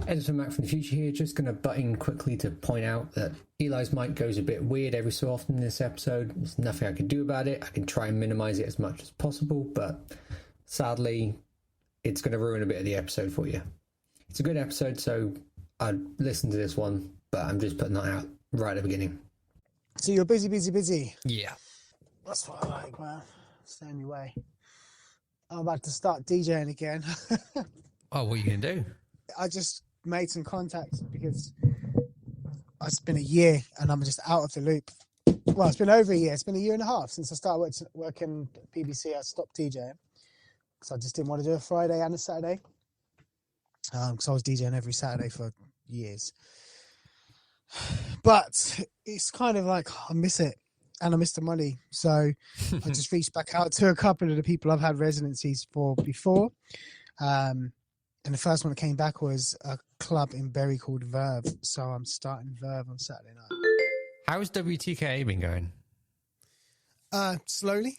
Editor Mac from the future here, just going to butt in quickly to point out that Eli's mic goes a bit weird every so often in this episode. There's nothing I can do about it. I can try and minimize it as much as possible, but sadly, it's going to ruin a bit of the episode for you. It's a good episode, so I'd listen to this one, but I'm just putting that out right at the beginning. So you're busy. Yeah. That's what I like, man. Stay in your way. I'm about to start DJing again. Oh, what are you going to do? I just made some contacts because it's been a year and I'm just out of the loop. Well, it's been over a year. It's been a year and a half since I started working at BBC. I stopped DJing because I just didn't want to do a Friday and a Saturday. Because I was DJing every Saturday for years. But it's kind of like I miss it and I miss the money. So I just reached back out to a couple of the people I've had residencies for before. And the first one that came back was a club in Bury called Verve. So I'm starting Verve on Saturday night. How's WTKA been going? Slowly.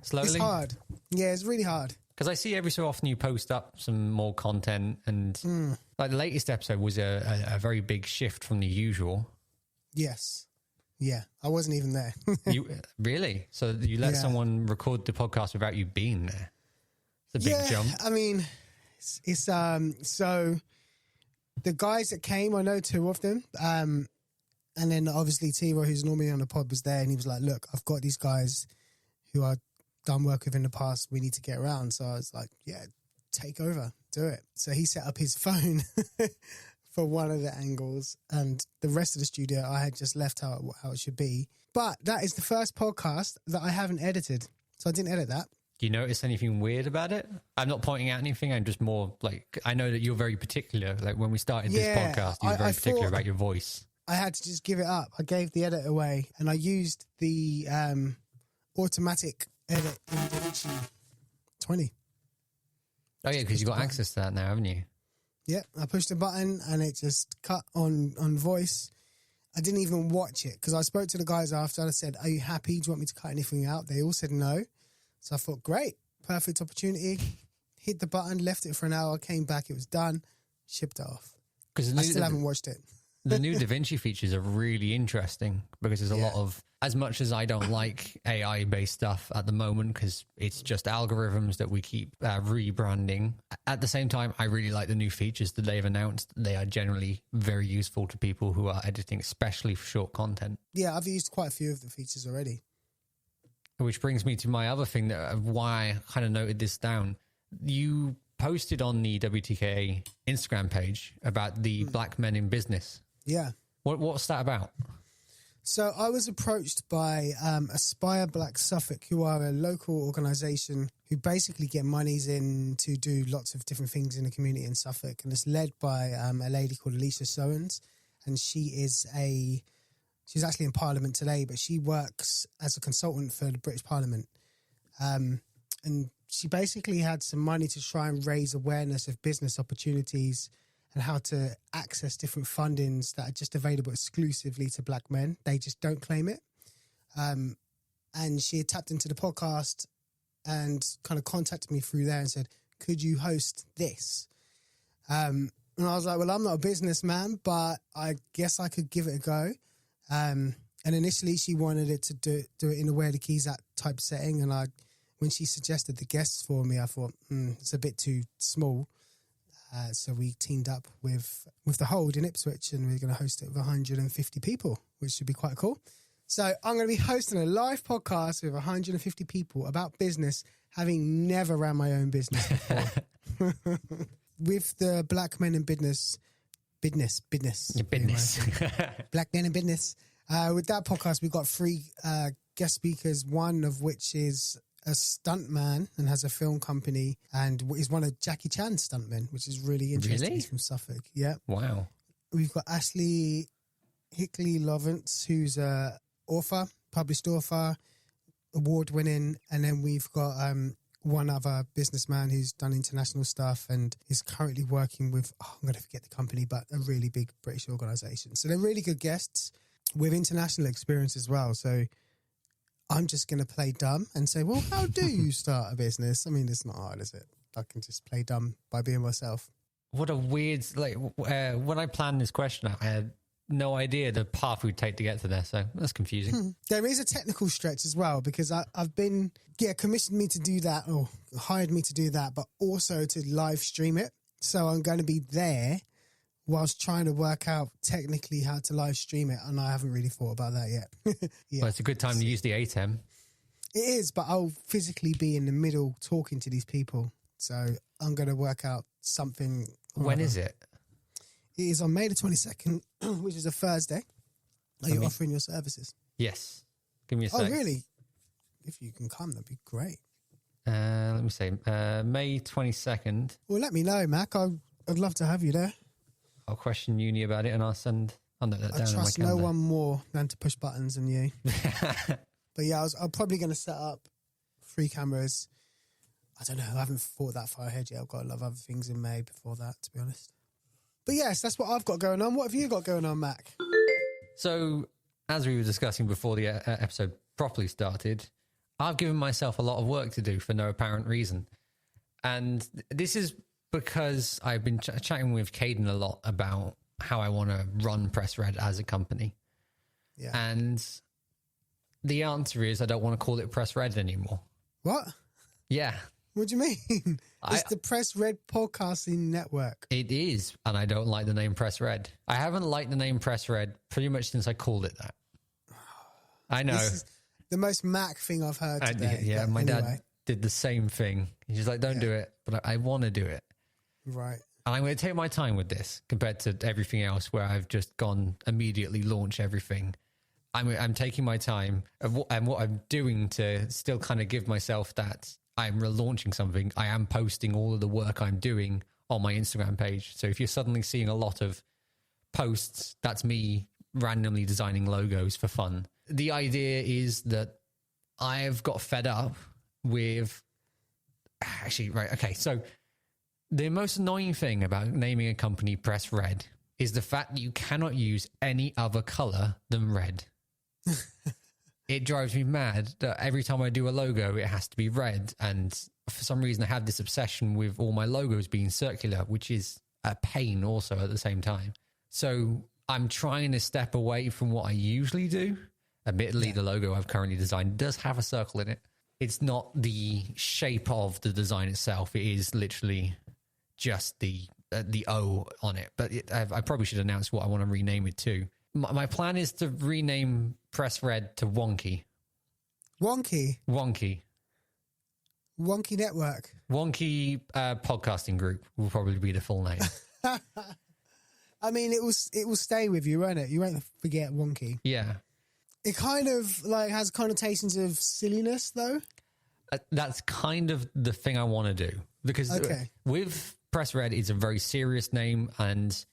Slowly? It's hard. Yeah, it's really hard. Because I see every so often you post up some more content and like the latest episode was a very big shift from the usual. Yes. Yeah. I wasn't even there. You really? So you let someone record the podcast without you being there? It's a big jump. I mean... It's so the guys that came, I know two of them, and then obviously T-Roy, who's normally on the pod, was there, and he was like, "Look, I've got these guys who I've done work with in the past. We need to get around." So I was like, "Yeah, take over, do it." So he set up his phone for one of the angles, and the rest of the studio I had just left how it should be. But that is the first podcast that I haven't edited, so I didn't edit that. Do you notice anything weird about it? I'm not pointing out anything. I'm just more like, I know that you're very particular. Like when we started this podcast, you were very particular about your voice. I had to just give it up. I gave the edit away and I used the automatic edit in DaVinci 20. Oh yeah, because you've got access to that now, haven't you? Yeah, I pushed a button and it just cut on voice. I didn't even watch it because I spoke to the guys after and I said, "Are you happy? Do you want me to cut anything out?" They all said no. So I thought, great, perfect opportunity. Hit the button, left it for an hour, came back, it was done, shipped it off. I still haven't watched it. The new DaVinci features are really interesting because there's a lot of, as much as I don't like AI-based stuff at the moment because it's just algorithms that we keep rebranding, at the same time, I really like the new features that they've announced. They are generally very useful to people who are editing, especially for short content. Yeah, I've used quite a few of the features already. Which brings me to my other thing that why I kind of noted this down. You posted on the WTKA Instagram page about the Black Men in Business. Yeah. What's that about? So I was approached by Aspire Black Suffolk, who are a local organisation who basically get monies in to do lots of different things in the community in Suffolk. And it's led by a lady called Alicia Sowens. And she's actually in Parliament today, but she works as a consultant for the British Parliament. And she basically had some money to try and raise awareness of business opportunities and how to access different fundings that are just available exclusively to black men. They just don't claim it. And she had tapped into the podcast and kind of contacted me through there and said, "Could you host this?" And I was like, well, I'm not a businessman, but I guess I could give it a go. And initially she wanted it to do it in a Where the Keys At type setting. And when she suggested the guests for me, I thought, it's a bit too small. So we teamed up with the Hold in Ipswich and we're going to host it with 150 people, which should be quite cool. So I'm going to be hosting a live podcast with 150 people about business, having never ran my own business before. With the Black Men in Business. Black Men in Business. With that podcast, we've got 3 guest speakers, one of which is a stuntman and has a film company and is one of Jackie Chan's stuntmen, which is really interesting. Really? He's from Suffolk. Yeah. Wow. We've got Ashley Hickley-Lovance, who's a author, published author, award-winning, and then we've got one other businessman who's done international stuff and is currently working with, I'm going to forget the company, but a really big British organisation. So they're really good guests with international experience as well. So I'm just going to play dumb and say, well, how do you start a business? I mean, it's not hard, is it? I can just play dumb by being myself. What a weird, like, when I planned this question out, I had no idea the path we'd take to get to there. So that's confusing. There is a technical stretch as well, because I've been, commissioned me to do that, or hired me to do that, but also to live stream it. So I'm going to be there whilst trying to work out technically how to live stream it. And I haven't really thought about that yet. Well, it's a good time to use the ATEM. It is, but I'll physically be in the middle talking to these people. So I'm going to work out something. When is it? It is on May the 22nd, which is a Thursday. Are you offering your services? Yes. Give me a sec. Oh, really? If you can come, that'd be great. Let me see. May 22nd. Well, let me know, Mac. I'd love to have you there. I'll question Uni about it and I'll note that down. I trust no one more than to push buttons than you. But yeah, I'm probably going to set up 3 cameras. I don't know. I haven't thought that far ahead yet. I've got a lot of other things in May before that, to be honest. But yes, that's what I've got going on. What have you got going on, Mac? So, as we were discussing before the episode properly started, I've given myself a lot of work to do for no apparent reason. And this is because I've been chatting with Caden a lot about how I want to run Press Red as a company. Yeah. And the answer is I don't want to call it Press Red anymore. What? Yeah. What do you mean? It's the Press Red Podcasting Network. It is, and I don't like the name Press Red. I haven't liked the name Press Red pretty much since I called it that. I know. This is the most Mac thing I've heard today. Yeah, my dad did the same thing. He's like, don't do it, but I want to do it. Right. And I'm going to take my time with this compared to everything else where I've just gone immediately launch everything. I'm taking my time, and what I'm doing to still kind of give myself that I'm relaunching something. I am posting all of the work I'm doing on my Instagram page. So if you're suddenly seeing a lot of posts, that's me randomly designing logos for fun. The idea is that I've got fed up with... Actually, right, okay, so the most annoying thing about naming a company Press Red is the fact that you cannot use any other color than red. It drives me mad that every time I do a logo, it has to be red. And for some reason, I have this obsession with all my logos being circular, which is a pain also at the same time. So I'm trying to step away from what I usually do. Admittedly, the logo I've currently designed does have a circle in it. It's not the shape of the design itself. It is literally just the O on it. But I probably should announce what I want to rename it to. My plan is to rename Press Red to Wonky. Wonky? Wonky. Wonky Network. Wonky Podcasting Group will probably be the full name. I mean, it will stay with you, won't it? You won't forget Wonky. Yeah. It kind of like has connotations of silliness, though. That's kind of the thing I want to do. Because with Press Red, it's a very serious name, and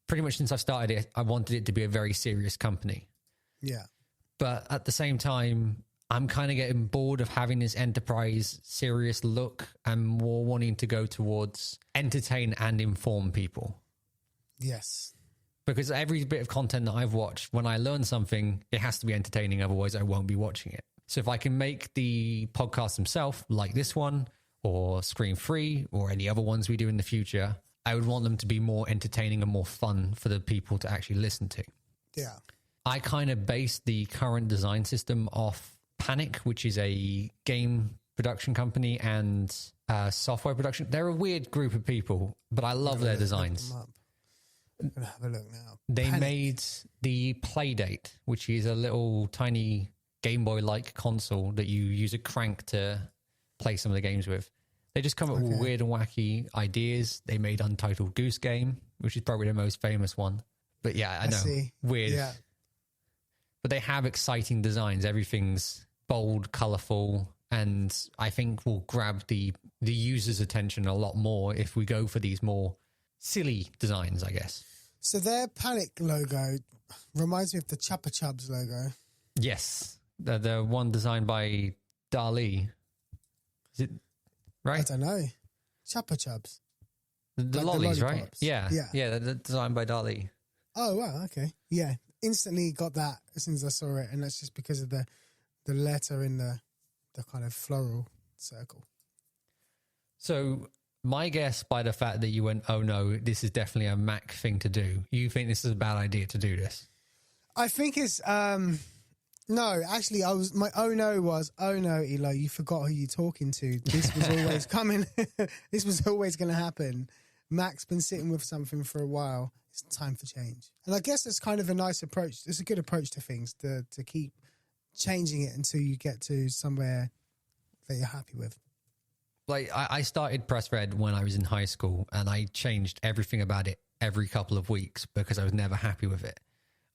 pretty much since I started it, I wanted it to be a very serious company. Yeah. But at the same time, I'm kind of getting bored of having this enterprise serious look and more wanting to go towards entertain and inform people. Yes. Because every bit of content that I've watched, when I learn something, it has to be entertaining. Otherwise, I won't be watching it. So if I can make the podcast themselves like this one or Screen Free or any other ones we do in the future, I would want them to be more entertaining and more fun for the people to actually listen to. Yeah. I kind of based the current design system off Panic, which is a game production company and software production. They're a weird group of people, but I love their designs. I'm going to have a look now. They made the Playdate, which is a little tiny Game Boy-like console that you use a crank to play some of the games with. They just come up with weird and wacky ideas. They made Untitled Goose Game, which is probably the most famous one. But yeah, I know. Weird. Yeah. But they have exciting designs. Everything's bold, colourful, and I think will grab the user's attention a lot more if we go for these more silly designs, I guess. So their Panic logo reminds me of the Chupa Chups logo. Yes. The one designed by Dali. Is it right? I don't know. Chupa Chups. The like lollies, the right? Yeah. They're designed by Dali. Oh, wow. Okay. Yeah. Instantly got that as soon as I saw it. And that's just because of the letter in the kind of floral circle. So My guess, by the fact that you went, oh no, this is definitely a Mac thing to do, you think this is a bad idea to do this? I think it's no, actually my oh no was, oh no, Elo, you forgot who you're talking to. This was always coming. This was always going to happen. Mac's been sitting with something for a while. It's time for change. And I guess it's kind of a nice approach. It's a good approach to things, to keep changing it until you get to somewhere that you're happy with. Like, I started Press Red when I was in high school, and I changed everything about it every couple of weeks because I was never happy with it.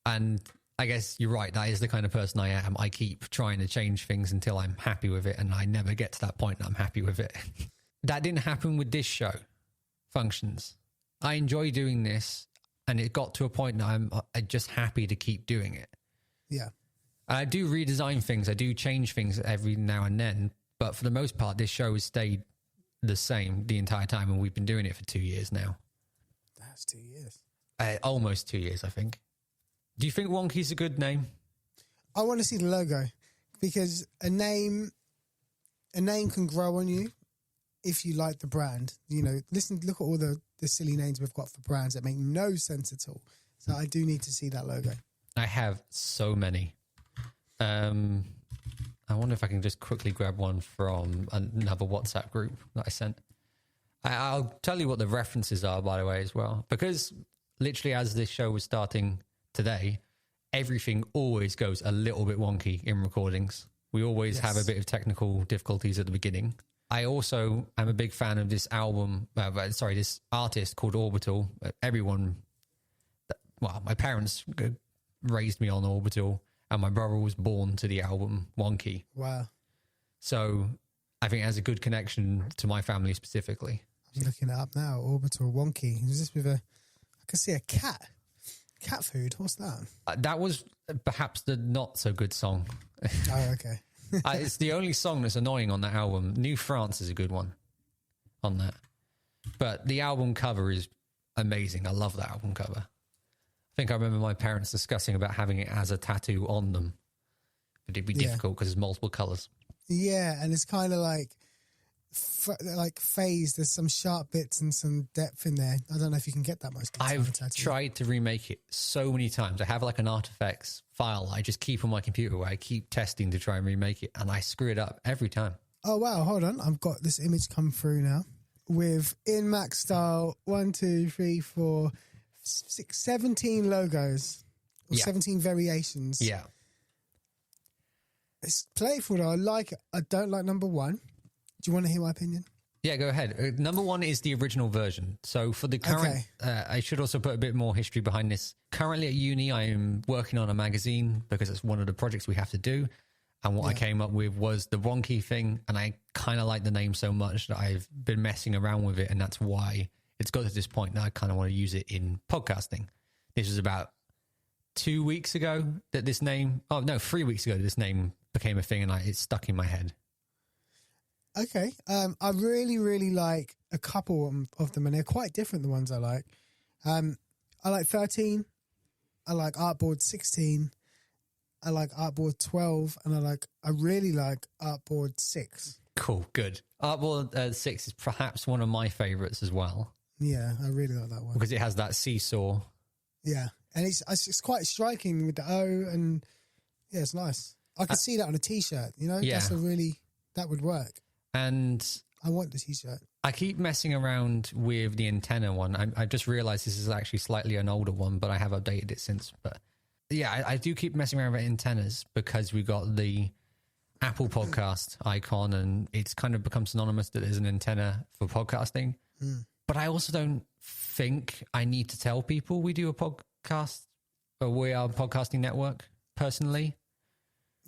And I guess you're right. That is the kind of person I am. I keep trying to change things until I'm happy with it, and I never get to that point that I'm happy with it. That didn't happen with this show, Functions. I enjoy doing this, and it got to a point that I'm just happy to keep doing it. Yeah. I do redesign things. I do change things every now and then. But for the most part, this show has stayed the same the entire time, and we've been doing it for 2 years now. That's 2 years. Almost 2 years, I think. Do you think Wonky's a good name? I want to see the logo, because a name can grow on you if you like the brand. You know, look at all the silly names we've got for brands that make no sense at all. So I do need to see that logo. I have so many. I wonder if I can just quickly grab one from another WhatsApp group that I sent. I'll tell you what the references are, by the way, as well. Because literally as this show was starting today, everything always goes a little bit wonky in recordings. We always have a bit of technical difficulties at the beginning. I also am a big fan of this this artist called Orbital. My parents raised me on Orbital, and my brother was born to the album Wonky. Wow. So I think it has a good connection to my family specifically. I'm looking it up now. Orbital Wonky. Is this with I can see a cat. Cat food. What's that? That was perhaps the not so good song. Oh, okay. It's the only song that's annoying on that album. New France is a good one on that. But the album cover is amazing. I love that album cover. I think I remember my parents discussing about having it as a tattoo on them. But it'd be difficult because there's multiple colours. Yeah, and it's kind of like phased. There's some sharp bits and some depth in there. I don't know if you can get that much detail. I've tried to remake it so many times. I have like an artifacts file I just keep on my computer where I keep testing to try and remake it, and I screw it up every time. Oh, wow. Hold on. I've got this image come through now with in Mac style 1, 2, 3, 4, 6, 17 logos or 17 variations. Yeah. It's playful though. I like it. I don't like number 1. Do you want to hear my opinion? Yeah, go ahead. Number 1 is the original version. So for the current, I should also put a bit more history behind this. Currently at uni, I am working on a magazine because it's one of the projects we have to do. And what I came up with was the Wonky thing. And I kind of like the name so much that I've been messing around with it. And that's why it's got to this point that I kind of want to use it in podcasting. This was about 2 weeks ago that 3 weeks ago that this name became a thing, and it's stuck in my head. Okay. I really, really like a couple of them, and they're quite different, the ones I like. I like 13. I like Artboard 16. I like Artboard 12, and I really like Artboard 6. Cool, good. Artboard 6 is perhaps one of my favourites as well. Yeah, I really like that one. Because it has that seesaw. Yeah, and it's quite striking with the O, and yeah, it's nice. I could see that on a T-shirt, you know? Yeah. That would work. And I want the T-shirt. I keep messing around with the antenna one. I just realised this is actually slightly an older one, but I have updated it since. But yeah, I do keep messing around with antennas because we got the Apple podcast icon, and it's kind of become synonymous that there's an antenna for podcasting. Mm. But I also don't think I need to tell people we do a podcast, or we are a podcasting network, personally.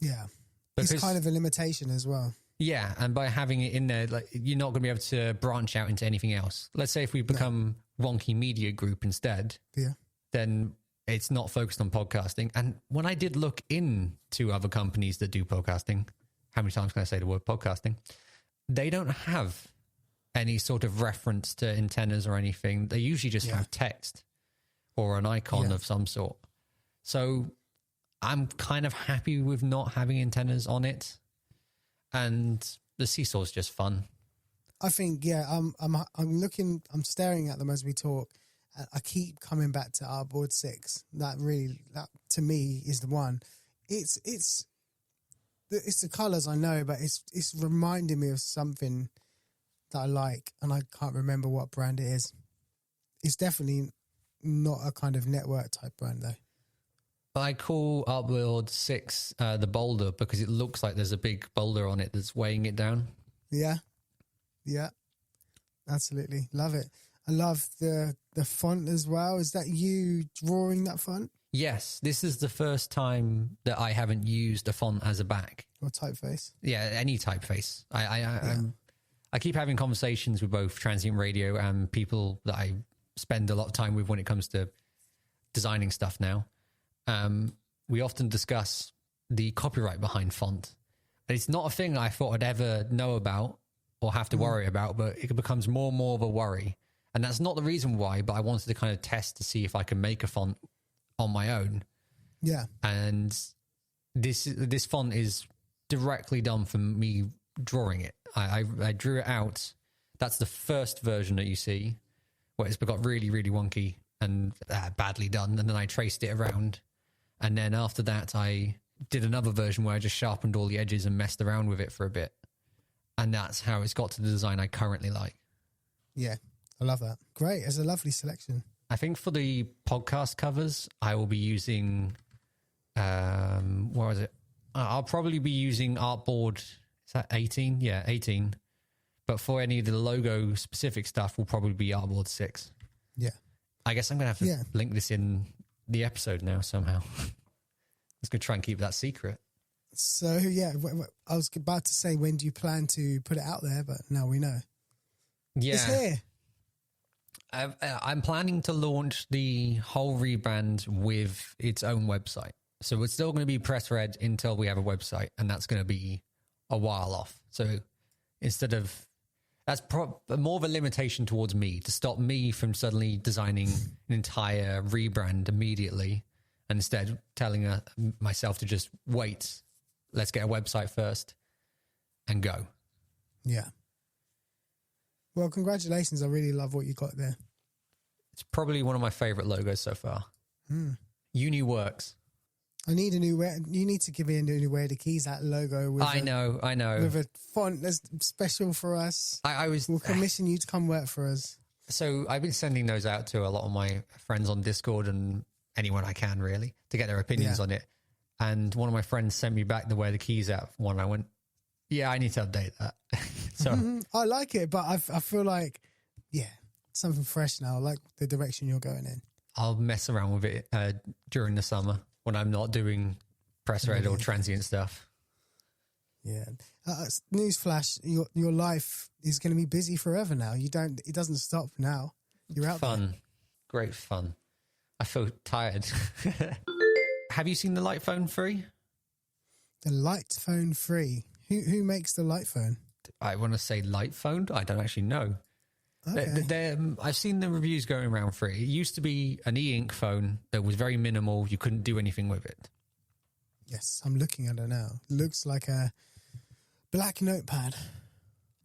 Yeah. Because it's kind of a limitation as well. Yeah, and by having it in there, like, you're not going to be able to branch out into anything else. Let's say if we become Wonky Media Group instead, then it's not focused on podcasting. And when I did look into other companies that do podcasting, how many times can I say the word podcasting? They don't have any sort of reference to antennas or anything. They usually just have text or an icon of some sort. So I'm kind of happy with not having antennas on it. And the seesaw is just fun. I think, yeah, I'm staring at them as we talk. I keep coming back to Artboard 6. That to me is the one. It's the colours I know, but it's reminding me of something that I like, and I can't remember what brand it is. It's definitely not a kind of network type brand though. I call Artboard 6 the boulder because it looks like there's a big boulder on it that's weighing it down. Yeah. Yeah. Absolutely. Love it. I love the font as well. Is that you drawing that font? Yes. This is the first time that I haven't used a font as a back. Or typeface? Yeah, any typeface. I keep having conversations with both Transient Radio and people that I spend a lot of time with when it comes to designing stuff now. We often discuss the copyright behind font. And it's not a thing I thought I'd ever know about or have to worry about, but it becomes more and more of a worry. And that's not the reason why, but I wanted to kind of test to see if I can make a font on my own. Yeah. And this font is directly done for me drawing it. I drew it out. That's the first version that you see, where it's got really, really wonky and badly done. And then I traced it around. And then after that, I did another version where I just sharpened all the edges and messed around with it for a bit. And that's how it's got to the design I currently like. Yeah, I love that. Great. It's a lovely selection. I think for the podcast covers, I will be using, what was it? I'll probably be using Artboard, is that 18? Yeah, 18. But for any of the logo specific stuff, will probably be Artboard 6. Yeah. I guess I'm going to have to link this in the episode now somehow. I was going to try and keep that secret. So, yeah, I was about to say, when do you plan to put it out there? But now we know. Yeah. It's here. I'm planning to launch the whole rebrand with its own website. So it's still going to be press red until we have a website, and that's going to be a while off. So instead of, that's more of a limitation towards me, to stop me from suddenly designing an entire rebrand immediately, and instead telling myself to just wait, let's get a website first and go. Yeah. Well, congratulations. I really love what you got there. It's probably one of my favorite logos so far. Uni works. I need a new way. You need to give me a new way to keys that logo. With I know. With a font that's special for us. We'll commission you to come work for us. So I've been sending those out to a lot of my friends on Discord and anyone I can really to get their opinions on it. And one of my friends sent me back the way the keys out one. I went, yeah, I need to update that. So I like it, but I feel like, something fresh now. I like the direction you're going in. I'll mess around with it during the summer when I'm not doing press red or transient stuff. Yeah. Newsflash, your life is going to be busy forever now. It doesn't stop now. You're out there. Fun. Great fun. I feel tired. Have you seen the Light Phone 3? The Light Phone 3. Who makes the Light Phone? I want to say Light Phone. I don't actually know. Okay. I've seen the reviews going around for it. It used to be an e-ink phone that was very minimal. You couldn't do anything with it. Yes, I'm looking at it now. It looks like a black notepad.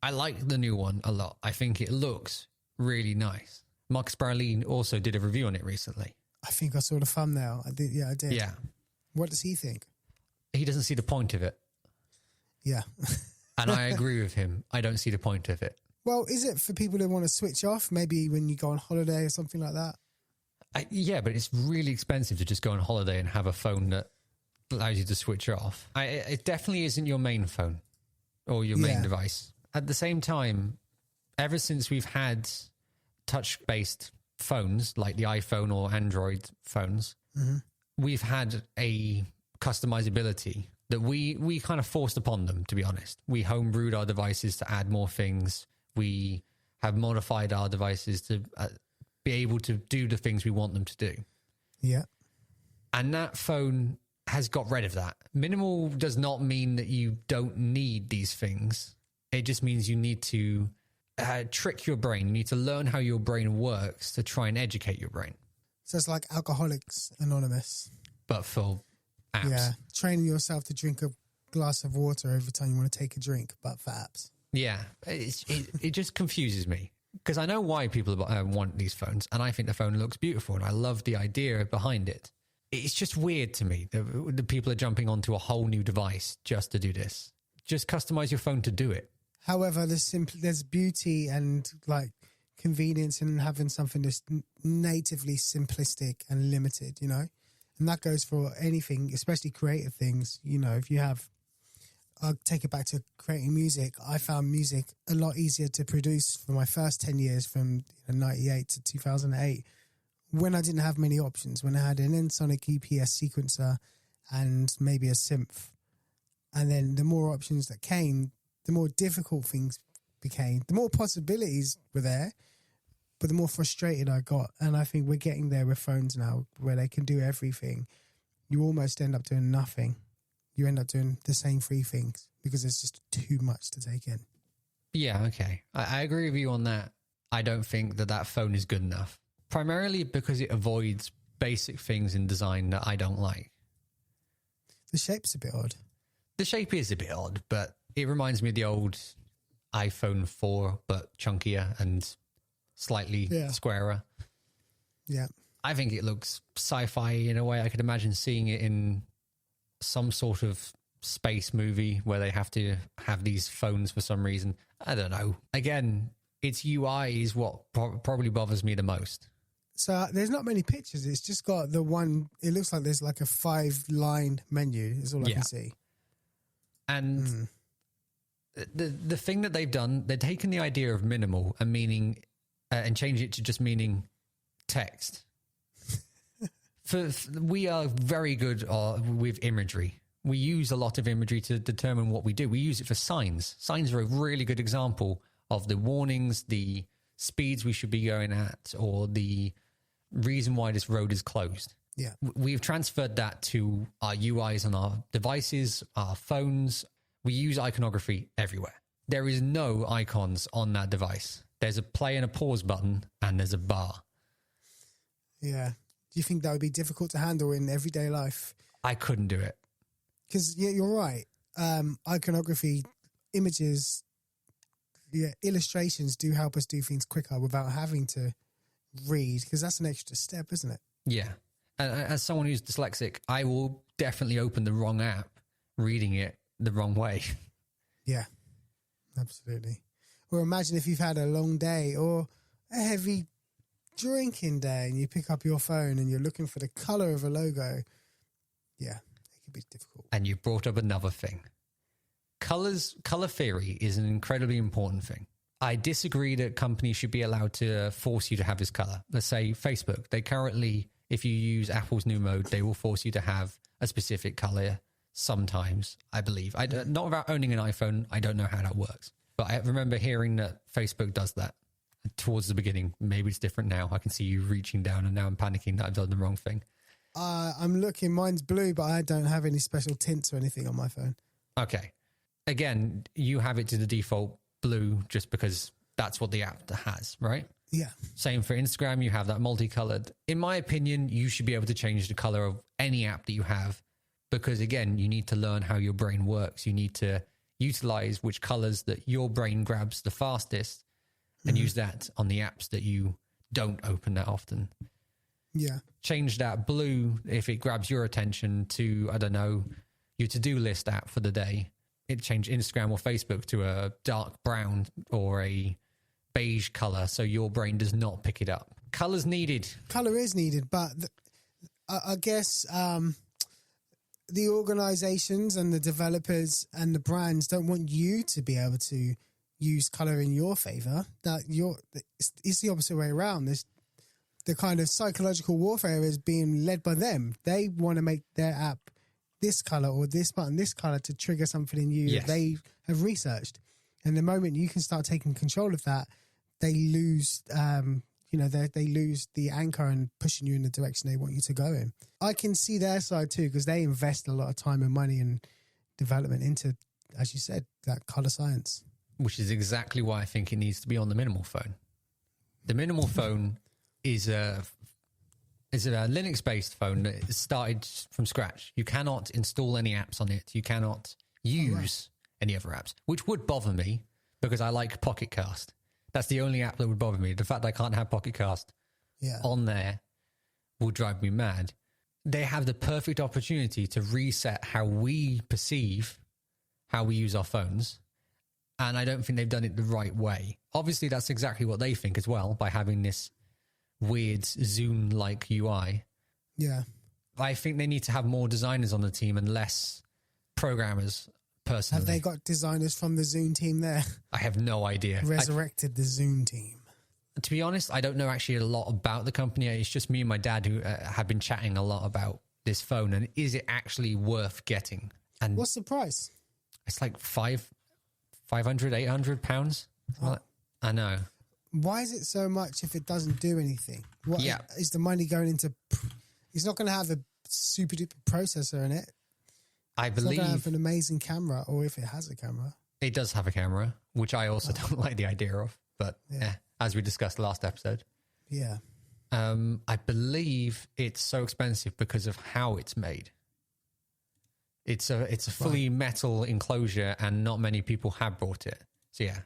I like the new one a lot. I think it looks really nice. Marcus Barley also did a review on it recently. I think I saw the thumbnail. I did. Yeah, I did. Yeah. What does he think? He doesn't see the point of it. Yeah. And I agree with him. I don't see the point of it. Well, is it for people who want to switch off? Maybe when you go on holiday or something like that? Yeah, but it's really expensive to just go on holiday and have a phone that allows you to switch off. It definitely isn't your main phone or your main device. At the same time, ever since we've had touch-based phones like the iPhone or Android phones, we've had a customizability that we kind of forced upon them, to be honest. We homebrewed our devices to add more things. We have modified our devices to be able to do the things we want them to do. Yeah. And that phone has got rid of that. Minimal does not mean that you don't need these things. It just means you need to trick your brain. You need to learn how your brain works to try and educate your brain. So it's like Alcoholics Anonymous. But for apps. Yeah. Training yourself to drink a glass of water every time you want to take a drink, but for apps. Yeah, it just confuses me because I know why people want these phones, and I think the phone looks beautiful, and I love the idea behind it. It's just weird to me that the people are jumping onto a whole new device just to do this. Just customize your phone to do it. However, there's beauty and like convenience in having something that's natively simplistic and limited, you know? And that goes for anything, especially creative things. You know, if you have, I'll take it back to creating music. I found music a lot easier to produce for my first 10 years from 98 to 2008 when I didn't have many options, when I had an Ensoniq EPS sequencer and maybe a synth. And then the more options that came, the more difficult things became. The more possibilities were there, but the more frustrated I got. And I think we're getting there with phones now where they can do everything. You almost end up doing nothing. You end up doing the same 3 things because there's just too much to take in. Yeah, okay. I agree with you on that. I don't think that phone is good enough. Primarily because it avoids basic things in design that I don't like. The shape's a bit odd. The shape is a bit odd, but it reminds me of the old iPhone 4, but chunkier and slightly squarer. Yeah. I think it looks sci-fi in a way. I could imagine seeing it in some sort of space movie where they have to have these phones for some reason. I don't know. Again, its UI is what probably bothers me the most. So there's not many pictures. It's just got the one, it looks like there's like a 5-line menu is all I can see. And the thing that they've done, they've taken the idea of minimal and meaning and changed it to just meaning text. We are very good with imagery. We use a lot of imagery to determine what we do. We use it for signs. Signs are a really good example of the warnings, the speeds we should be going at, or the reason why this road is closed. Yeah. We've transferred that to our UIs on our devices, our phones. We use iconography everywhere. There is no icons on that device. There's a play and a pause button, and there's a bar. Yeah. Do you think that would be difficult to handle in everyday life? I couldn't do it. Because, yeah, you're right. Iconography, images, illustrations do help us do things quicker without having to read, because that's an extra step, isn't it? Yeah. And as someone who's dyslexic, I will definitely open the wrong app reading it the wrong way. Yeah, absolutely. Or imagine if you've had a long day or a heavy drinking day and you pick up your phone and you're looking for the color of a logo. Yeah, it could be difficult. And you brought up another thing. Color theory is an incredibly important thing. I disagree that companies should be allowed to force you to have this color. Let's say Facebook. They currently, if you use Apple's new mode, they will force you to have a specific color sometimes, I believe. Not without owning an iPhone, I don't know how that works. But I remember hearing that Facebook does that towards the beginning. Maybe it's different now. I can see you reaching down and now I'm panicking that I've done the wrong thing. I'm looking, mine's blue, but I don't have any special tints or anything on my phone. Okay. Again, you have it to the default blue just because that's what the app has, right? Yeah. Same for Instagram, you have that multicolored. In my opinion, you should be able to change the color of any app that you have because, again, you need to learn how your brain works. You need to utilize which colors that your brain grabs the fastest and use that on the apps that you don't open that often. Yeah. Change that blue if it grabs your attention to, I don't know, your to-do list app for the day. It changed Instagram or Facebook to a dark brown or a beige color so your brain does not pick it up. Color's needed. Color is needed, but I guess the organizations and the developers and the brands don't want you to be able to use color in your favor. It's the opposite way around. The kind of psychological warfare is being led by them. They want to make their app this color or this button, this color to trigger something in you that they have researched. And the moment you can start taking control of that, they lose, they lose the anchor and pushing you in the direction they want you to go in. I can see their side too, because they invest a lot of time and money and development into, as you said, that color science. Which is exactly why I think it needs to be on the minimal phone. The minimal phone is a Linux-based phone that started from scratch. You cannot install any apps on it. You cannot use any other apps, which would bother me because I like Pocket Cast. That's the only app that would bother me. The fact that I can't have Pocket Cast on there will drive me mad. They have the perfect opportunity to reset how we perceive how we use our phones. And I don't think they've done it the right way. Obviously, that's exactly what they think as well by having this weird Zune-like UI. Yeah. I think they need to have more designers on the team and less programmers, personally. Have they got designers from the Zune team there? I have no idea. Resurrected the Zune team. To be honest, I don't know actually a lot about the company. It's just me and my dad who have been chatting a lot about this phone and is it actually worth getting? And what's the price? It's like 500, 800 pounds. Oh. I know. Why is it so much if it doesn't do anything? What is the money going into? It's not going to have a super duper processor in it. I believe it's not going to have an amazing camera, or if it has a camera. It does have a camera, which I also don't like the idea of, but as we discussed last episode. Yeah. I believe it's so expensive because of how it's made. It's a fully metal enclosure and not many people have bought it. So yeah,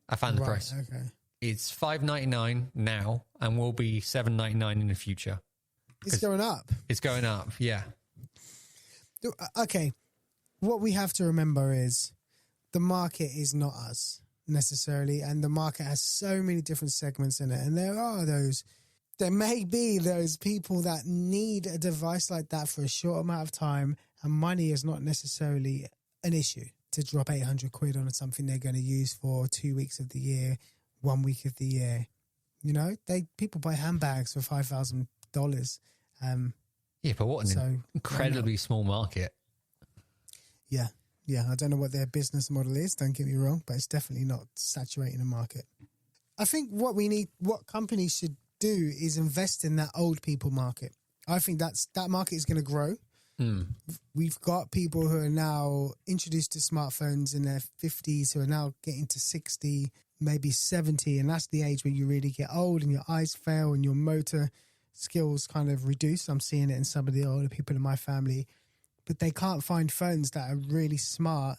I found the price. Okay. It's $5.99 now and will be $7.99 in the future. It's going up. It's going up, yeah. Okay. What we have to remember is the market is not us necessarily, and the market has so many different segments in it. And there may be those people that need a device like that for a short amount of time, and money is not necessarily an issue to drop 800 quid on something they're going to use for 2 weeks of the year, 1 week of the year. You know, people buy handbags for $5,000. Yeah, but what an incredibly small market. Yeah. Yeah, I don't know what their business model is, don't get me wrong, but it's definitely not saturating the market. I think what companies should do is invest in that old people market. I think that market is going to grow. We've got people who are now introduced to smartphones in their 50s who are now getting to 60, maybe 70, and that's the age where you really get old and your eyes fail and your motor skills kind of reduce. I'm seeing it in some of the older people in my family, but they can't find phones that are really smart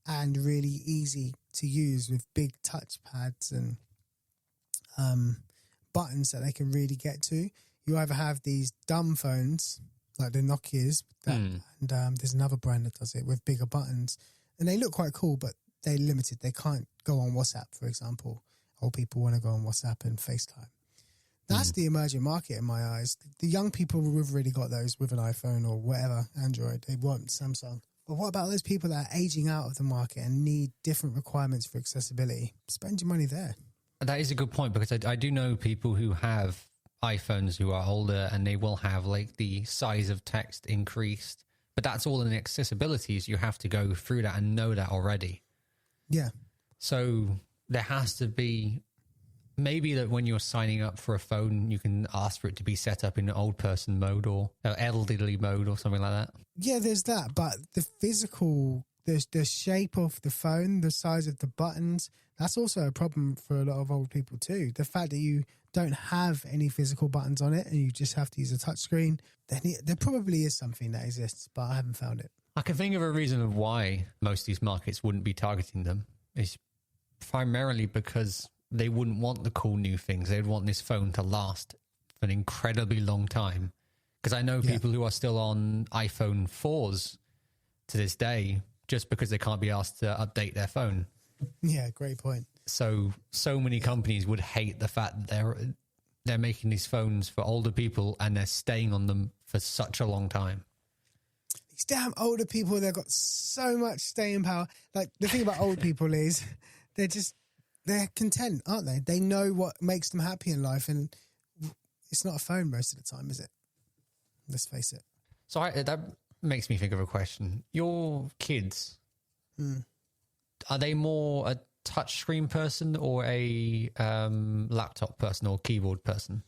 and really easy to use with big touch pads and buttons that they can really get to. You either have these dumb phones like the Nokias, and there's another brand that does it with bigger buttons, and they look quite cool, but they're limited. They can't go on WhatsApp, for example. Old people want to go on WhatsApp and FaceTime. That's the emerging market in my eyes. The young people who've really got those with an iPhone or whatever, Android, they want Samsung. But what about those people that are aging out of the market and need different requirements for accessibility? Spend your money there. That is a good point, because I do know people who have iPhones who are older and they will have like the size of text increased, but that's all in accessibilities. You have to go through that and know that already. Yeah. So there has to be maybe that when you're signing up for a phone, you can ask for it to be set up in old person mode or elderly mode or something like that. Yeah, there's that. But the physical, the shape of the phone, the size of the buttons, that's also a problem for a lot of old people too. The fact that you don't have any physical buttons on it and you just have to use a touchscreen, there probably is something that exists, but I haven't found it. I can think of a reason of why most of these markets wouldn't be targeting them. It's primarily because they wouldn't want the cool new things. They'd want this phone to last for an incredibly long time. Because I know people who are still on iPhone 4s to this day just because they can't be asked to update their phone. Yeah, great point. So many companies would hate the fact that they're making these phones for older people and they're staying on them for such a long time. These damn older people, they've got so much staying power. Like, the thing about old people is they're content, aren't they? They know what makes them happy in life, and it's not a phone most of the time, is it? Let's face it. So that makes me think of a question. Your kids, are they more a touchscreen person or a laptop person or keyboard person?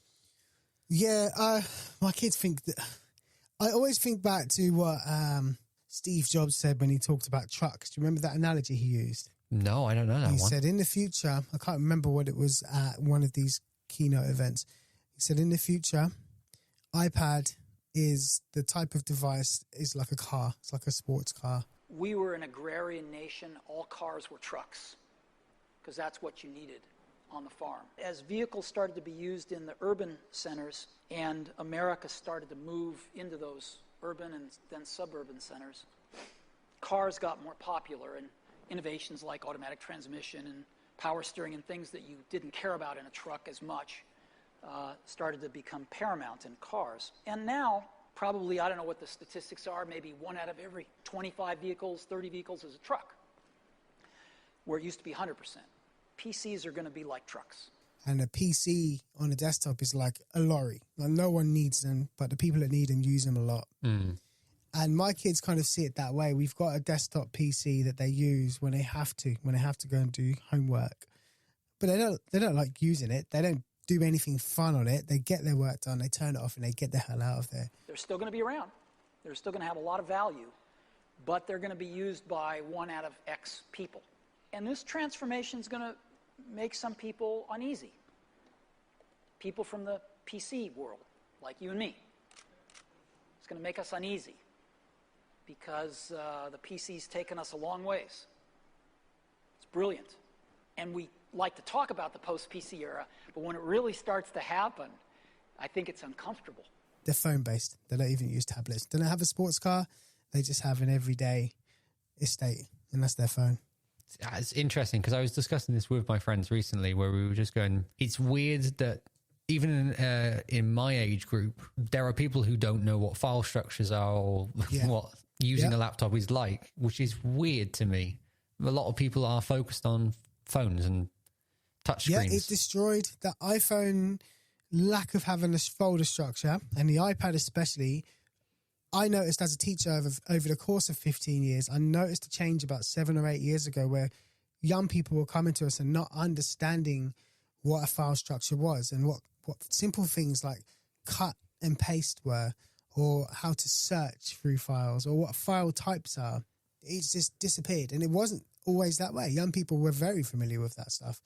Yeah, my kids think that... I always think back to what Steve Jobs said when he talked about trucks. Do you remember that analogy he used? No, I don't know that one. He said in the future, I can't remember what it was at one of these keynote events. He said in the future, iPad is the type of device, is like a car. It's like a sports car. We were an agrarian nation. All cars were trucks. because that's what you needed on the farm. As vehicles started to be used in the urban centers and America started to move into those urban and then suburban centers, cars got more popular, and innovations like automatic transmission and power steering and things that you didn't care about in a truck as much started to become paramount in cars. And now, probably, I don't know what the statistics are, maybe 1 out of every 25 vehicles, 30 vehicles is a truck, where it used to be 100%. PCs are going to be like trucks. And a PC on a desktop is like a lorry. Like, no one needs them, but the people that need them use them a lot. And my kids kind of see it that way. We've got a desktop PC that they use when they have to go and do homework. But they don't like using it. They don't do anything fun on it. They get their work done, they turn it off, and they get the hell out of there. They're still going to be around. They're still going to have a lot of value, but they're going to be used by 1 out of X people. And this transformation is going to make some people uneasy. People from the PC world, like you and me. It's going to make us uneasy because the PC's taken us a long ways. It's brilliant. And we like to talk about the post-PC era, but when it really starts to happen, I think it's uncomfortable. They're phone-based. They don't even use tablets. They don't have a sports car. They just have an everyday estate, and that's their phone. It's interesting because I was discussing this with my friends recently where we were just going, it's weird that even in my age group, there are people who don't know what file structures are or what using a laptop is like, which is weird to me. A lot of people are focused on phones and touchscreens. Yeah, it destroyed the iPhone lack of having a folder structure, and the iPad especially. I noticed as a teacher over the course of 15 years, I noticed a change about 7 or 8 years ago where young people were coming to us and not understanding what a file structure was and what simple things like cut and paste were, or how to search through files, or what file types are. It's just disappeared, and it wasn't always that way. Young people were very familiar with that stuff,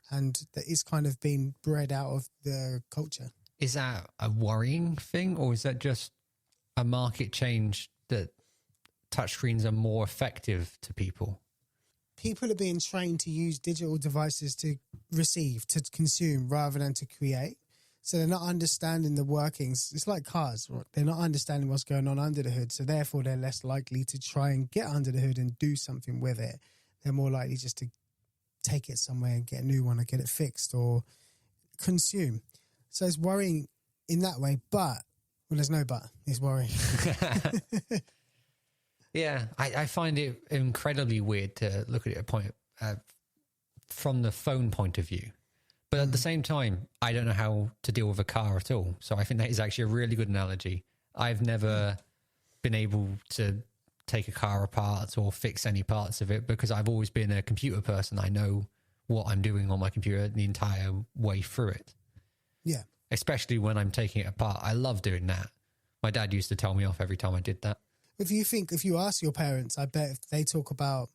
and that is kind of being bred out of the culture. Is that a worrying thing, or is that just a market change that touchscreens are more effective to people? People are being trained to use digital devices to receive, to consume, rather than to create. So they're not understanding the workings. It's like cars. They're not understanding what's going on under the hood. So therefore, they're less likely to try and get under the hood and do something with it. They're more likely just to take it somewhere and get a new one or get it fixed or consume. So it's worrying in that way. But, well, there's no but. It's worrying. Yeah, I find it incredibly weird to look at it from the phone point of view. But at the same time, I don't know how to deal with a car at all. So I think that is actually a really good analogy. I've never been able to take a car apart or fix any parts of it because I've always been a computer person. I know what I'm doing on my computer the entire way through it. Yeah. Especially when I'm taking it apart. I love doing that. My dad used to tell me off every time I did that. If you ask your parents, I bet if they talk about,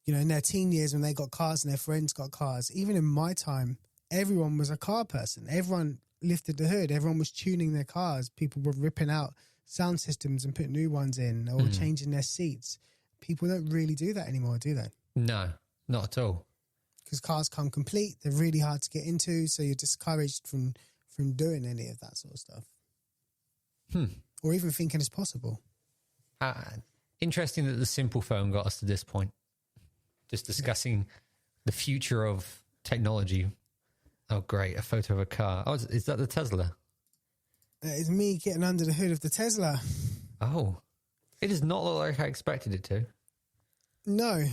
in their teen years when they got cars and their friends got cars, even in my time, everyone was a car person. Everyone lifted the hood. Everyone was tuning their cars. People were ripping out sound systems and putting new ones in or changing their seats. People don't really do that anymore, do they? No, not at all. Because cars come complete. They're really hard to get into, so you're discouraged from doing any of that sort of stuff. Or even thinking it's possible. Interesting that the simple phone got us to this point. Just discussing the future of technology. Oh, great. A photo of a car. Oh, is that the Tesla? It's me getting under the hood of the Tesla. Oh, it does not look like I expected it to. No,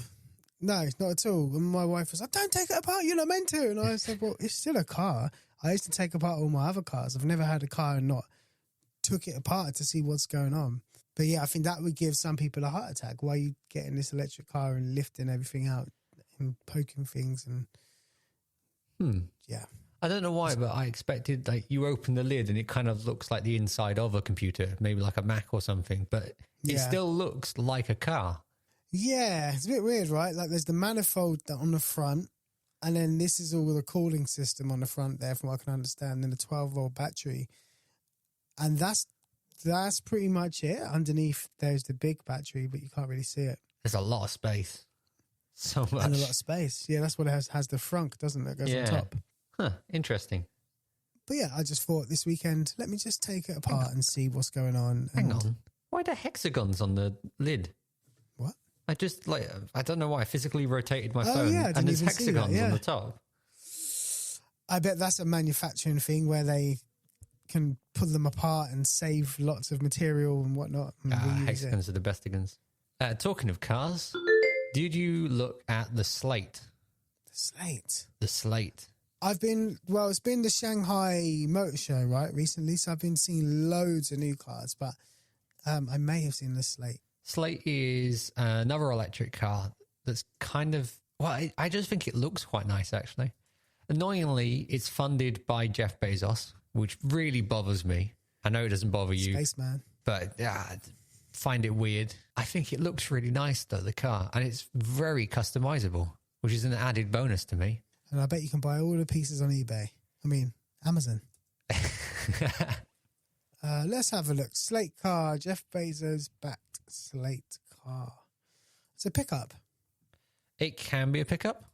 not at all. And my wife was like, don't take it apart. You're not meant to. And I said, well, it's still a car. I used to take apart all my other cars. I've never had a car and not took it apart to see what's going on. But yeah, I think that would give some people a heart attack. Why are you getting this electric car and lifting everything out and poking things and yeah. I don't know why, but I expected you open the lid and it kind of looks like the inside of a computer, maybe like a Mac or something, but it still looks like a car. Yeah, it's a bit weird, right? Like there's the manifold on the front, and then this is all the cooling system on the front there, from what I can understand, and the 12-volt battery. And that's pretty much it. Underneath, there's the big battery, but you can't really see it. There's a lot of space. So much. And a lot of space. Yeah, that's what it has the frunk, doesn't it? It goes on top. Huh, interesting. But yeah, I just thought this weekend, let me just take it apart and see what's going on. Hang on. Why are there hexagons on the lid? What? I just, I don't know why. I physically rotated my phone yeah, and there's hexagons on the top. I bet that's a manufacturing thing where they can pull them apart and save lots of material and whatnot. And hexagons are the bestigans. Talking of cars, did you look at the Slate? The Slate. It's been the Shanghai Motor Show, right, recently, so I've been seeing loads of new cars, but I may have seen the Slate. Slate is another electric car that's kind of, I just think it looks quite nice, actually. Annoyingly, it's funded by Jeff Bezos, which really bothers me. I know it doesn't bother you. Spaceman. But find it weird. I think it looks really nice, though, the car, and it's very customizable, which is an added bonus to me. And I bet you can buy all the pieces on eBay. I mean, Amazon. Let's have a look. Slate car. Jeff Bezos backed Slate car. It's a pickup. It can be a pickup.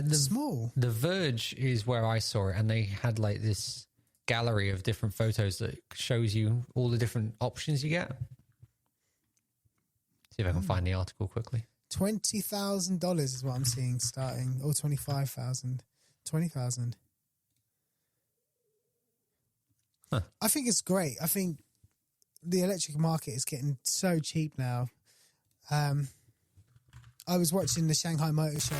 Small. The Verge is where I saw it, and they had this gallery of different photos that shows you all the different options you get. See if I can find the article quickly. $20,000 is what I'm seeing starting, or 25,000, 20,000. Huh. I think it's great. I think the electric market is getting so cheap now. I was watching the Shanghai Motor Show.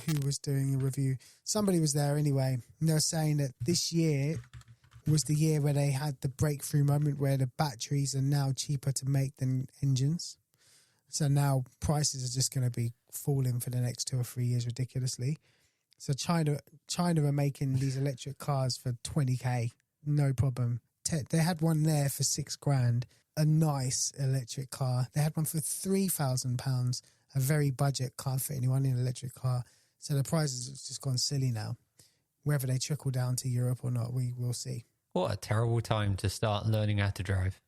Who was doing a review? Somebody was there anyway. And they were saying that this year was the year where they had the breakthrough moment where the batteries are now cheaper to make than engines. So now prices are just going to be falling for the next 2 or 3 years ridiculously. So China are making these electric cars for 20k, no problem. They had one there for $6,000, a nice electric car. They had one for £3,000, a very budget, can't fit anyone in an electric car. So the prices have just gone silly now. Whether they trickle down to Europe or not, we will see. What a terrible time to start learning how to drive.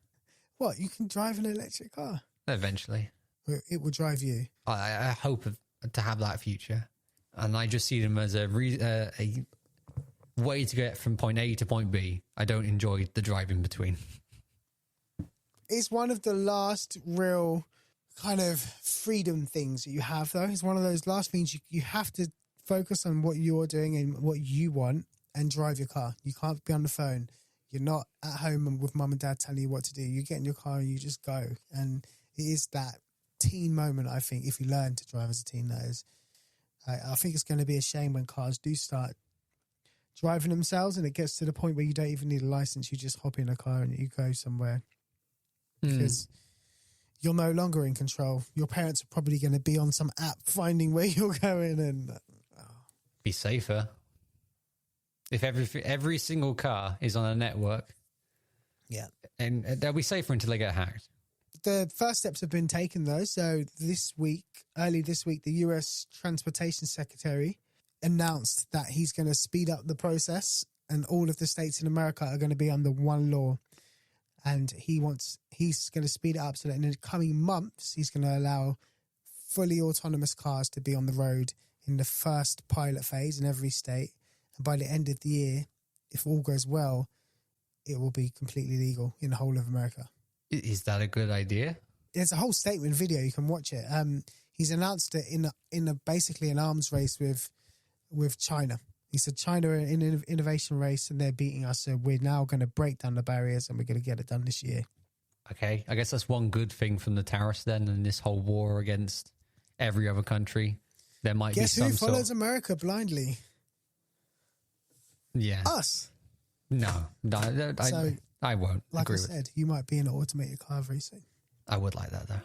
What, you can drive an electric car? Eventually. It will drive you. I hope to have that future. And I just see them as a way to get from point A to point B. I don't enjoy the drive in between. It's one of the last real kind of freedom things that you have, though. It's one of those last things you have to focus on what you're doing and what you want and drive your car. You can't be on the phone. You're not at home and with mum and dad telling you what to do. You get in your car and you just go. And it is that teen moment, I think, if you learn to drive as a teen, that is. I think it's going to be a shame when cars do start driving themselves and it gets to the point where you don't even need a license. You just hop in a car and you go somewhere. Because you're no longer in control. Your parents are probably going to be on some app finding where you're going and... Be safer. If every single car is on a network. Yeah. And they'll be safer until they get hacked. The first steps have been taken, though. So early this week, the US Transportation Secretary announced that he's going to speed up the process and all of the states in America are going to be under one law. And he's going to speed it up so that in the coming months, he's going to allow fully autonomous cars to be on the road in the first pilot phase in every state. And by the end of the year, if all goes well, it will be completely legal in the whole of America. Is that a good idea? There's a whole statement video. You can watch it. He's announced it in basically an arms race with China. He said China are in an innovation race and they're beating us. So we're now going to break down the barriers and we're going to get it done this year. Okay. I guess that's one good thing from the tariffs then and this whole war against every other country. There might be some Guess who follows America blindly? Yeah. Us. No, I won't. Like agree I said, you might be in an automated car very soon. I would like that, though.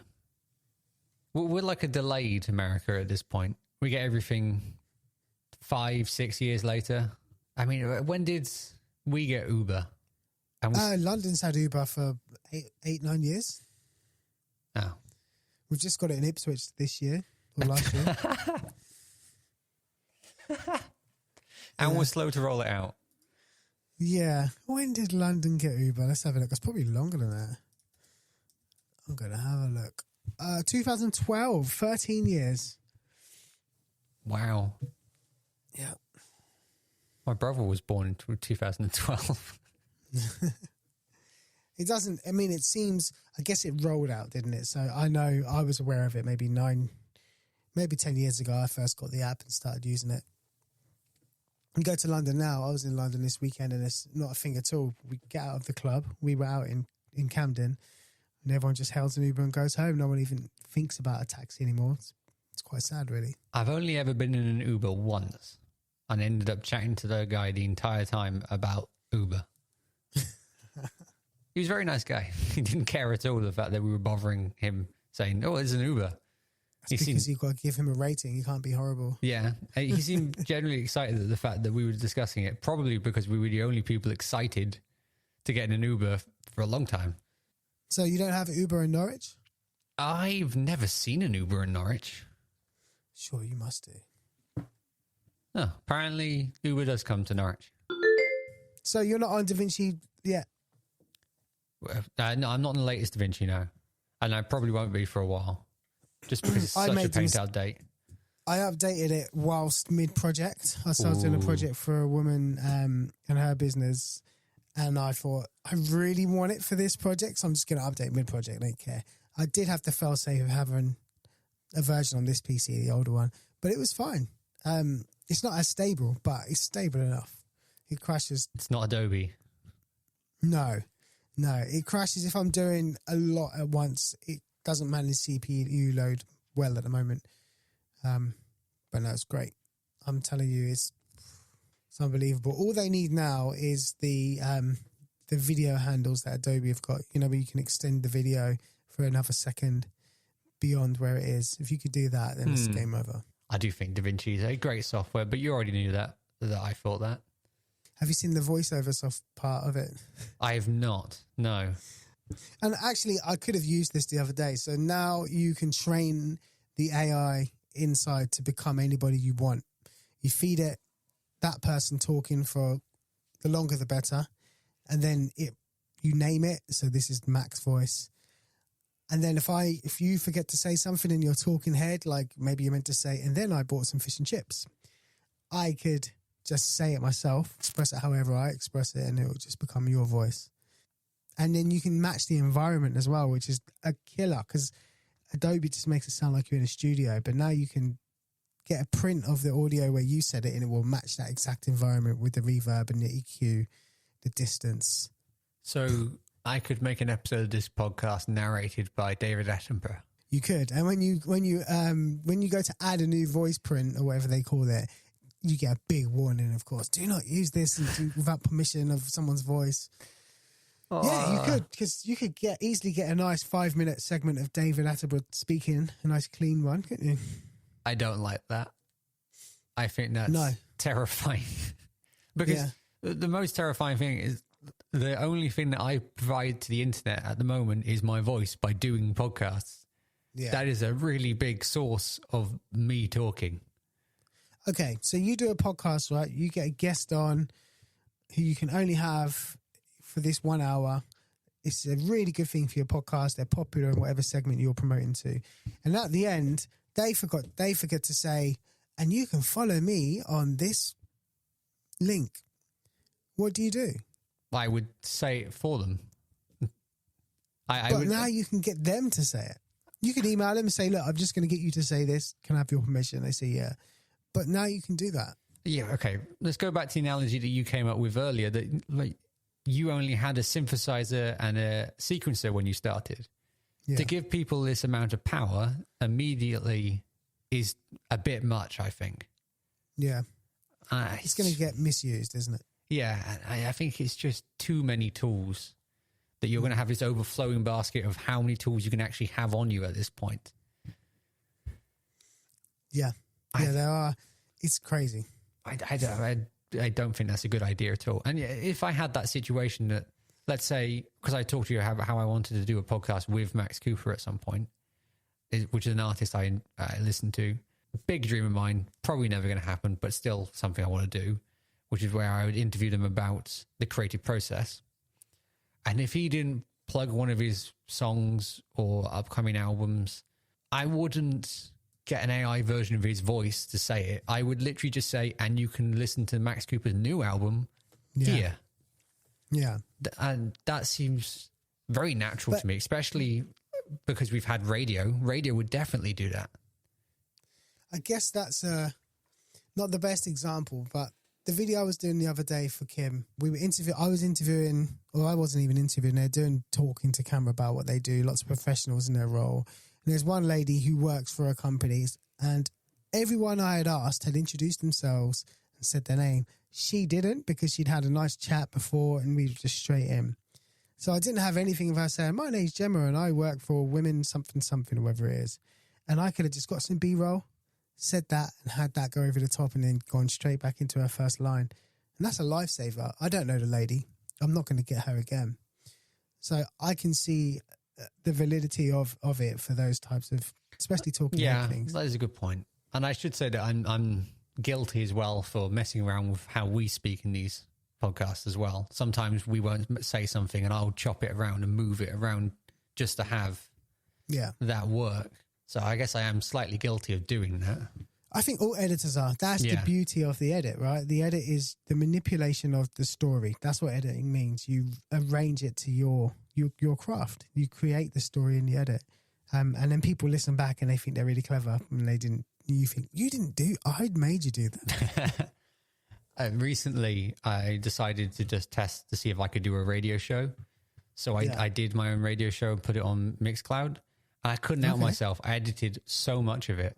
We're like a delayed America at this point. We get everything 5-6 years later. I mean, when did we get Uber? London's had Uber for 8-9 years. Oh. We've just got it in Ipswich this year, or last year. And we're slow to roll it out. Yeah. When did London get Uber? Let's have a look. It's probably longer than that. I'm going to have a look. 2012, 13 years. Wow. Yeah. My brother was born in 2012. It doesn't, I mean, it seems, I guess it rolled out, didn't it? So I know I was aware of it maybe 10 years ago. I first got the app and started using it. We go to London now. I was in London this weekend and it's not a thing at all. We get out of the club. We were out in Camden and everyone just hails an Uber and goes home. No one even thinks about a taxi anymore. It's quite sad, really. I've only ever been in an Uber once and ended up chatting to the guy the entire time about Uber. He was a very nice guy. He didn't care at all the fact that we were bothering him saying, oh, it's an Uber. That's because you've got to give him a rating. You can't be horrible. Yeah. He seemed generally excited at the fact that we were discussing it, probably because we were the only people excited to get in an Uber for a long time. So you don't have an Uber in Norwich? I've never seen an Uber in Norwich. Sure, you must do. Oh, apparently Uber does come to Norwich. So you're not on DaVinci yet? No, I'm not on the latest DaVinci now. And I probably won't be for a while. Just because it's such a pain to update. I updated it whilst mid-project. I was doing a project for a woman and her business. And I thought, I really want it for this project, so I'm just going to update mid-project. I don't care. I did have the fail-safe of having a version on this PC, the older one. But it was fine. It's not as stable, but it's stable enough. It crashes. It's not Adobe. No, it crashes if I'm doing a lot at once. It doesn't manage CPU load well at the moment. But no, it's great. I'm telling you, it's unbelievable. All they need now is the video handles that Adobe have got, where you can extend the video for another second beyond where it is. If you could do that, then it's game over. I do think DaVinci is a great software, but you already knew that I thought that. Have you seen the voiceover soft part of it? I have not, no. And actually, I could have used this the other day. So now you can train the AI inside to become anybody you want. You feed it that person talking for the longer the better. And then you name it. So this is Mac's voice. And then if you forget to say something in your talking head, like maybe you're meant to say, and then I bought some fish and chips, I could just say it myself, express it however I express it, and it will just become your voice. And then you can match the environment as well, which is a killer because Adobe just makes it sound like you're in a studio. But now you can get a print of the audio where you said it and it will match that exact environment with the reverb and the EQ, the distance. So I could make an episode of this podcast narrated by David Attenborough. You could. And when you go to add a new voice print or whatever they call it, you get a big warning, of course. Do not use this without permission of someone's voice. Yeah, you could, because you could easily get a nice 5-minute segment of David Attenborough speaking, a nice clean one, couldn't you? I don't like that. I think that's terrifying. Because the most terrifying thing is the only thing that I provide to the internet at the moment is my voice by doing podcasts. Yeah. That is a really big source of me talking. Okay, so you do a podcast, right? You get a guest on who you can only have for this 1 hour. It's a really good thing for your podcast. They're popular in whatever segment you're promoting to. And at the end, they forget to say, and you can follow me on this link. What do you do? I would say it for them. But now you can get them to say it. You can email them and say, look, I'm just going to get you to say this. Can I have your permission? They say, yeah. But now you can do that. Yeah, okay. Let's go back to the analogy that you came up with earlier, that like you only had a synthesizer and a sequencer when you started. Yeah. To give people this amount of power immediately is a bit much, I think. Yeah. It's going to get misused, isn't it? Yeah, I think it's just too many tools that you're going to have this overflowing basket of how many tools you can actually have on you at this point. Yeah. Yeah, there are. It's crazy. I don't think that's a good idea at all. And if I had that situation that, let's say, because I talked to you about how I wanted to do a podcast with Max Cooper at some point, which is an artist I listen to. Big dream of mine, probably never going to happen, but still something I want to do, which is where I would interview them about the creative process. And if he didn't plug one of his songs or upcoming albums, I wouldn't get an AI version of his voice to say it. I would literally just say, and you can listen to Max Cooper's new album here. Yeah. And that seems very natural to me, especially because we've had radio. Radio would definitely do that. I guess that's not the best example, but the video I was doing the other day for Kim, I was interviewing, or I wasn't even interviewing, they're talking to camera about what they do, lots of professionals in their role. And there's one lady who works for a company, and everyone I had asked had introduced themselves and said their name. She didn't, because she'd had a nice chat before and we were just straight in. So I didn't have anything of her saying, my name's Gemma and I work for women something, or whatever it is. And I could have just got some B-roll, said that and had that go over the top and then gone straight back into her first line. And that's a lifesaver. I don't know the lady. I'm not going to get her again. So I can see the validity of it for those types of, especially talking about things. That is a good point. And I should say that I'm guilty as well for messing around with how we speak in these podcasts as well. Sometimes we won't say something and I'll chop it around and move it around just to have that work. So I guess I am slightly guilty of doing that. I think all editors are. That's the beauty of the edit, right? The edit is the manipulation of the story. That's what editing means. You arrange it to your craft. You create the story in the edit. And then people listen back and they think they're really clever and they didn't. You think, you didn't do, I made you do that. Recently, I decided to just test to see if I could do a radio show. So I did my own radio show and put it on Mixcloud. I couldn't help myself. I edited so much of it.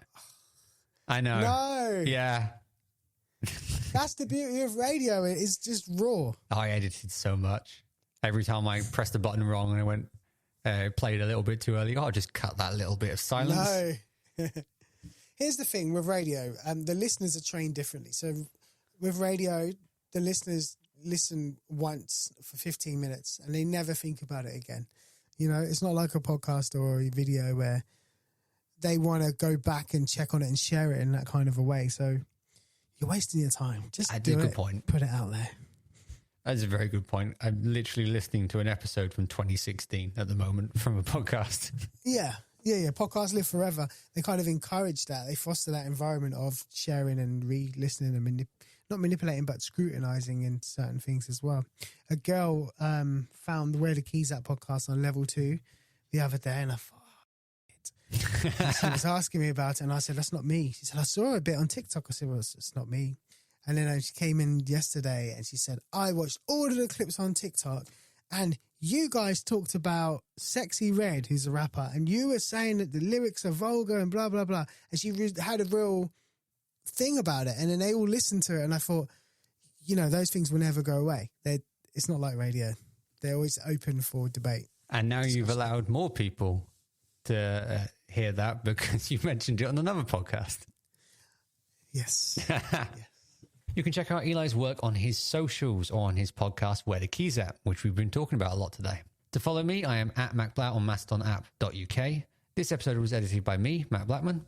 I know. No. Yeah. That's the beauty of radio. It is just raw. I edited so much. Every time I pressed the button wrong and I went, played a little bit too early, I'll just cut that little bit of silence. No. Here's the thing with radio. The listeners are trained differently. So with radio, the listeners listen once for 15 minutes and they never think about it again. You know, it's not like a podcast or a video where they want to go back and check on it and share it in that kind of a way. So you're wasting your time. Just do it. Good point. Put it out there. That's a very good point. I'm literally listening to an episode from 2016 at the moment from a podcast. Yeah. Podcasts live forever. They kind of encourage that. They foster that environment of sharing and re-listening and not manipulating, but scrutinizing in certain things as well. A girl found Where the Keys At podcast on level 2 the other day, and I thought, she was asking me about it, and I said, that's not me. She said, I saw a bit on TikTok. I said, well, it's not me. And then she came in yesterday and she said, I watched all of the clips on TikTok and you guys talked about Sexy Red, who's a rapper, and you were saying that the lyrics are vulgar and blah, blah, blah. And she had a real thing about it. And then they all listened to it. And I thought, you know, those things will never go away. It's not like radio. They're always open for debate. And now you've allowed more people to hear that because you mentioned it on another podcast. Yes. You can check out Eli's work on his socials or on his podcast, Where the Keys At, which we've been talking about a lot today. To follow me, I am at MacBlatt on mastonapp.uk. This episode was edited by me, Matt Blackman.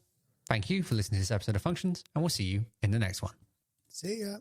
Thank you for listening to this episode of Functions, and we'll see you in the next one. See ya.